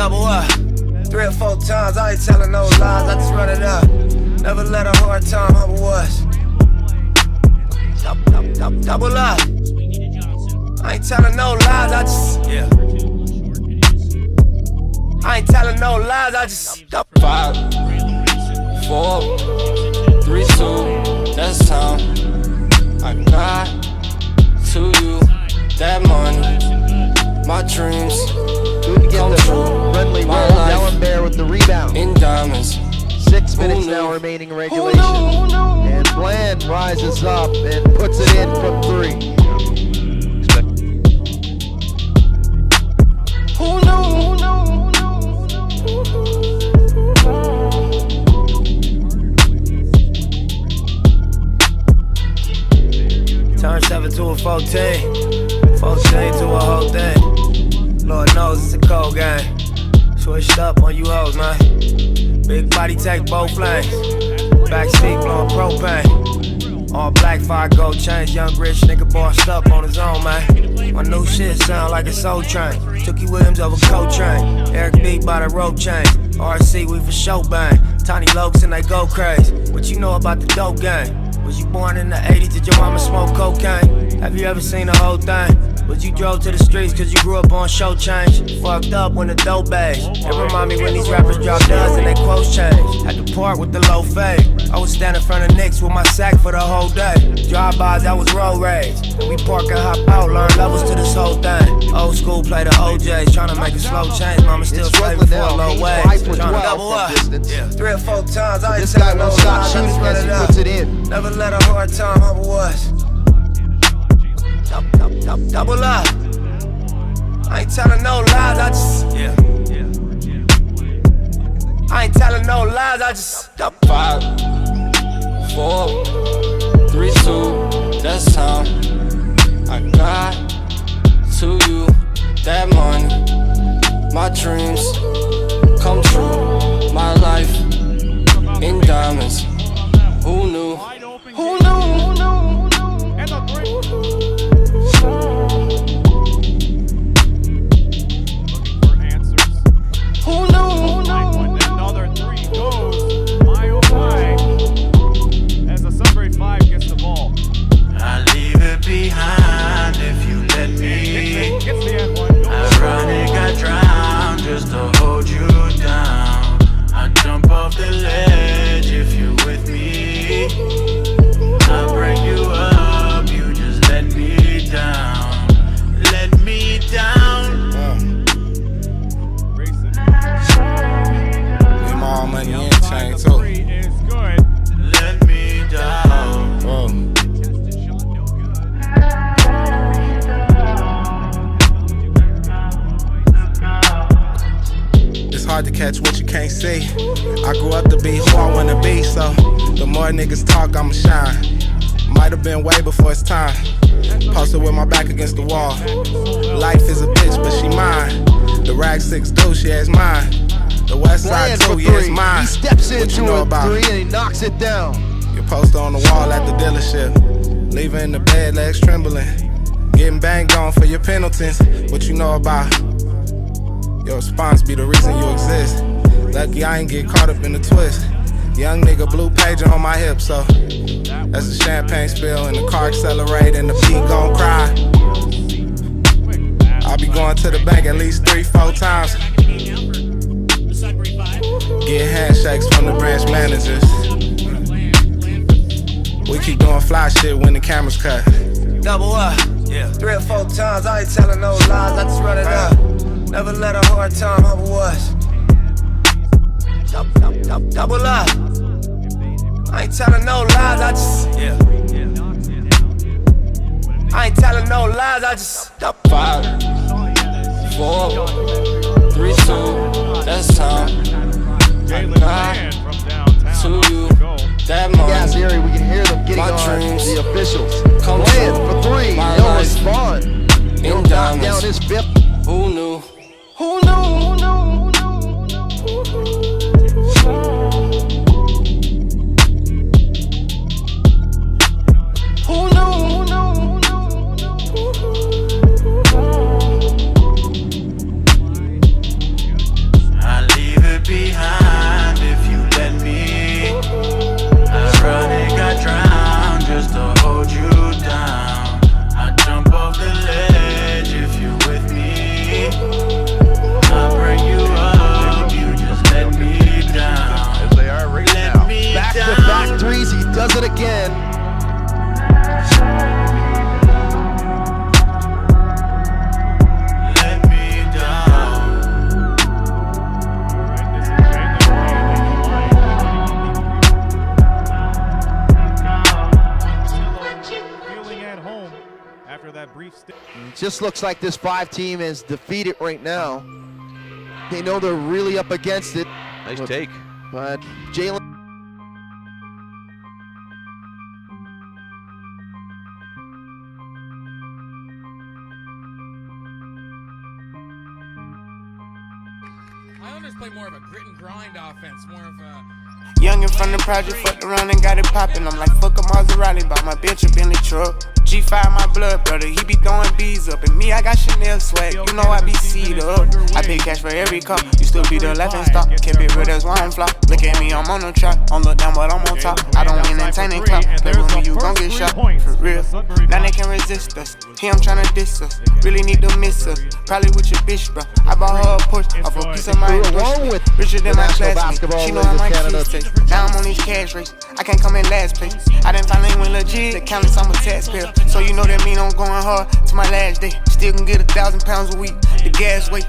Double up. 3 or 4 times, I ain't telling no lies, I just run it up. Never let a hard time humble us. Double up. I ain't telling no lies, I just, yeah. I ain't telling no lies, I just 5, 4, 3, 2, that's time. I got to you that money, my dreams come true. Friendly my roll, life Dalembert with the rebound. in diamonds. 6 minutes now remaining in regulation. And Bland rises up and puts it in from 3. Who knew? turn 7 to a 14, 14 to a whole thing. Lord knows it's a cold game. Switched up on you hoes, man. Big body take both lanes. Backseat blowing propane. All black, 5 gold chains. Young rich nigga bossed up on his own, man. My new shit sound like a soul train. Tookie Williams over Coltrane. Eric B by the rope chain. RC, we for show bang. Tiny Lokes and they go crazy. What you know about the dope game? Was you born in the 80s? Did your mama smoke cocaine? Have you ever seen the whole thing? Was you drove to the streets cause you grew up on show change? Fucked up when the dope age. It remind me when these rappers drop duds and they quotes change. Had to part with the low fade. I was standing in front of Knicks with my sack for the whole day. Drive-bys, that was road rage. And we park and hop out, learn levels to this whole thing. Old school play the OJs, trying to make a slow change. Mama still slaving for a low wage. Trying to double up. Yeah. 3 or 4 times, I ain't telling no lies, I just run it up. Puts it in. Never let a hard time humble us. Double up. I ain't telling no lies, I just, yeah. I ain't telling no lies, I just 5, 4, 3, 2, that's time. I got to you that money, my dreams come true, my life in diamonds. Who knew? Who knew? And the who knew? Another 3 goes. My oh my. As the Sunbury 5 gets the ball. I leave it behind if you let me. Gets the end one. Ironic, I drown just to hold you down. I jump off the ledge if you're with me. I break you up, you just let me down. Let me down. Get my all money in chain too. Is good. Let me down. It's hard to catch what you can't see. I grew up to be who I wanna be, so the more niggas talk, I'ma shine. Might have been way before it's time. Posted with my back against the wall. Life is a bitch, but she mine. The rag 6 do, she is mine. The west side Bland too, for yeah, it's 3. mine. He steps What into you know a about 3 and he knocks it down. your poster on the wall at the dealership. Leaving in the bed, legs trembling. Getting banged on for your penalties. What you know about your response be the reason you exist. Lucky I ain't get caught up in the twist. Young nigga blue pager on my hip, so that's a champagne spill and the car accelerate and the beat gon' cry. I'll be going to the bank at least 3-4 times. Get handshakes from the branch managers. We keep doing fly shit when the cameras cut. double up. Yeah. 3 or 4 times, I ain't telling no lies, I just run it up. Never let a hard time humble us. Double up. I ain't telling no lies, I just, yeah. I ain't telling no lies, I just 5, 4, 3, 2, that's time. I got From downtown. to you that Gas money, area, we can hear them getting my on dreams the officials. come Bland true. for 3, My no life respond. in He'll knock down diamonds. his 5th. Who knew? Who knew? Who knew? brief stint. It just looks like this 5 team is defeated right now. They know they're really up against it. Nice take. But Jalen. Islanders play more of a grit and grind offense, more of a... Young and from the project, fucked around and got it poppin'. I'm like, fuck a Maserati, bought my bitch a Bentley truck. G5 my blood brother, he be throwing bees up. And me, I got Chanel swag, you know I be seed up. I pay cash for every car, you still be the laughing stock. Kept it real, that's why I'm flop. Look at me, I'm on the track, don't look down but I'm on top. I don't entertain and clout, play with me, you gon' get shot. For real, now they can resist us. Here I'm tryna diss us, really need to miss us. Probably with your bitch, bro. I bought her a push, off a piece of my Along with richer than my classmates. She know I might Canada. kiss it. Now I'm on these cash race, I can't come in last place. I didn't finally win legit, the countless I'm a taxpayer. So you know that mean I'm going hard to my last day. Still can get 1,000 pounds a week, the gas weight.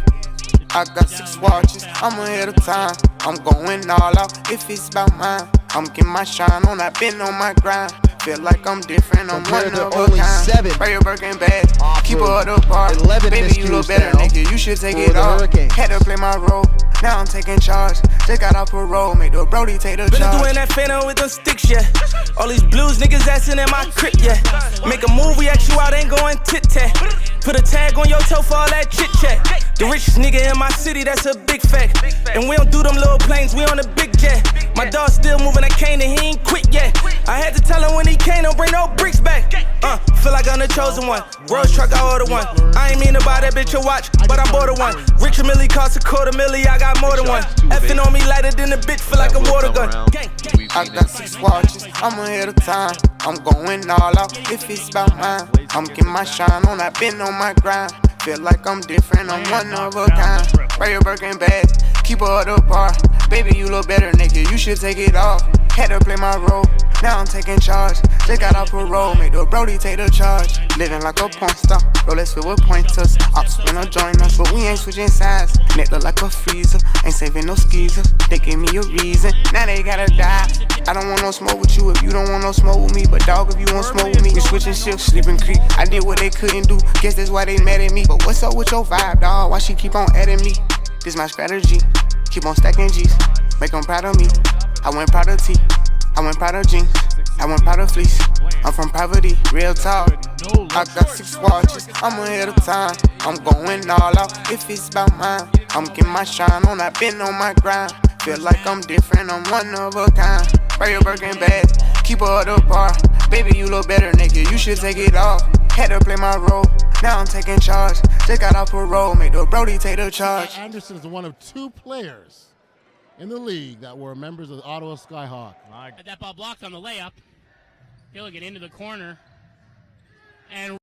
I got 6 watches, I'm ahead of time. I'm going all out if it's about mine. I'm getting my shine on, I've been on my grind. Feel like I'm different, I'm one of a only kind. 7 Buy your Birkin bag, keep her apart. 11 Baby, you look miscues better, now nigga, you should take for it the off. Hurricanes. Had to play my role, now I'm taking charge. Just got off parole, made the Brody take the Been charge. doing that phantom with them sticks, yeah. All these blues niggas assin' in my crib, yeah. Make a move, we ask you out, ain't going tit-tat. Put a tag on your toe for all that chit-chat. The richest nigga in my city, that's a big fact. And we don't do them little planes, we on the big jet. My dog still moving that cane and he ain't quit yet. I had to tell him when he came, don't bring no bricks back. Feel like I'm the chosen one. Rose truck, I ordered one. I ain't mean to buy that bitch a watch, but I bought her one. Richard Millie cost $250,000, I got more than one. Effing on me lighter than a bitch, feel like a water gun. I got 6 watches, I'm ahead of time. I'm going all out if it's about mine. I'm getting my shine on, I've been on my grind. Feel like I'm different, I'm one of a kind. Buy your Birkin bag, keep her apart. Baby, you look better, nigga, you should take it off. Had to play my role, now I'm taking charge. Just got off parole, made the Brody take the charge. Living like a porn star, Rolex filled with pointers. Ops finna join us, but we ain't switching sides. Neck look like a freezer, ain't saving no skeezers. They gave me a reason, now they gotta die. I don't want no smoke with you if you don't want no smoke with me. But dog, if you want smoke with me, we switching shifts, sleeping creep. I did what they couldn't do, guess that's why they mad at me. But what's up with your vibe, dog? Why she keep on adding me? This my strategy, keep on stacking G's. Make them proud of me, I went proud of T. I went proud of jeans, I went proud of fleece. I'm from poverty, real talk. I got 6 watches, I'm ahead of time. I'm going all out if it's about mine. I'm getting my shine on, I've been on my grind. Feel like I'm different, I'm one of a kind. Buy your Birkin bag, keep her apart. Baby, you look better, nigga, you should take it off. Had to play my role, now I'm taking charge. Just got off parole, made the Brody take the charge. Anderson is one of 2 players in the league that were members of the Ottawa Skyhawk. That ball blocked on the layup. He'll get into the corner. And